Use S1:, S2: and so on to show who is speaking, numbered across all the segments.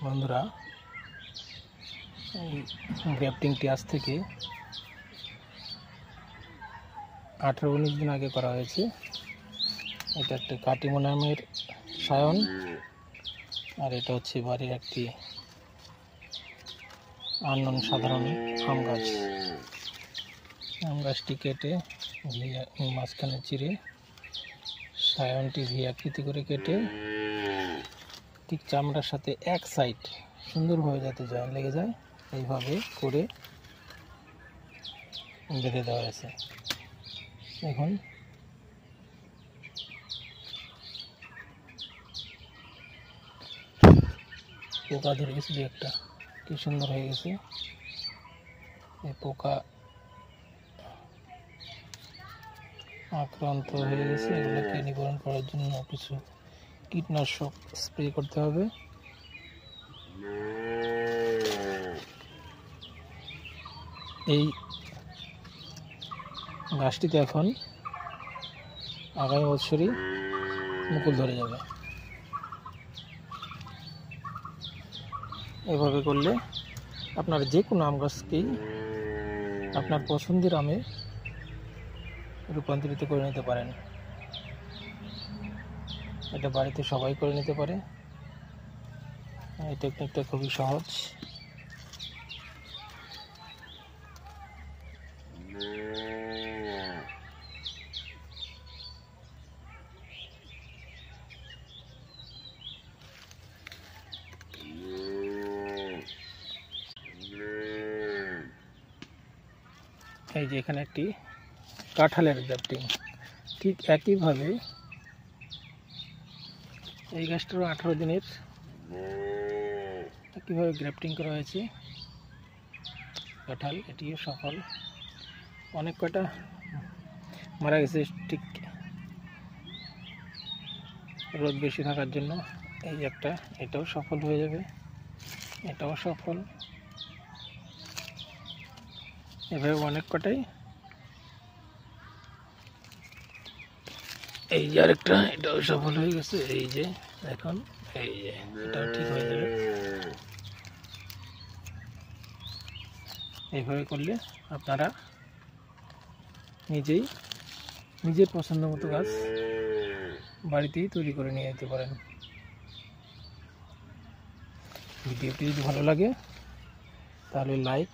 S1: বন্ধুরা, এই গ্রাফটিংটি আজ থেকে 18-19 দিন আগে করা হয়েছে। এটা একটা কাটিমোনামের সায়ন, আর এটা হচ্ছে বাড়ির একটি আননোন সাধারণ আম গাছ। আম গাছটি কেটে মাঝখানে চিরে সায়নটি ভি আকৃতি করে কেটে ঠিক চামড়ার সাথে এক সাইড সুন্দরভাবে যাতে জয়েন লেগে যায় এইভাবে করে বেঁধে দেওয়া হয়েছে। এখন পোকা ধরে গেছে, একটা কি সুন্দর হয়ে গেছে। এই পোকা আক্রান্ত হয়ে গেছে, এগুলোকে নিবারণ করার জন্য কিছু কীটনাশক স্প্রে করতে হবে। এই গাছটিতে এখন আগামী বছরই মুকুল ধরে যাবে। এভাবে করলে আপনারা যে কোনো আম গাছকেই আপনার পছন্দের আমে রূপান্তরিত করে নিতে পারেন। এটা বাড়িতে সবাই করে নিতে পারে। এই টেকনিকটা খুবই সহজ। এই যে এখানে একটি কাঁঠালের গ্রাফটিং, ঠিক একইভাবে এই গাছটারও 18 দিনের একইভাবে গ্রাফটিং করা হয়েছে। কাঁঠাল এটিও সফল, অনেক কটা মারা গেছে ঠিক রোদ বেশি থাকার জন্য। এই একটা, এটাও সফল হয়ে যাবে, এটাও সফল, এভাবে অনেক কটাই। এই যে আরেকটা, এটাও সফল হয়ে গেছে। এই যে এখন এই যে এটাও ঠিক হয়ে যাবে। এইভাবে করলে আপনারা নিজেই নিজের পছন্দ মতো গাছ বাড়িতেই তৈরি করে নিয়ে যেতে পারেন। ভিডিওটি যদি ভালো লাগে তাহলে লাইক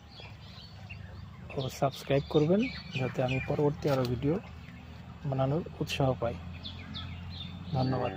S1: ও সাবস্ক্রাইব করবেন, যাতে আমি পরবর্তী আরও ভিডিও বানানোর উৎসাহ পাই। ধন্যবাদ।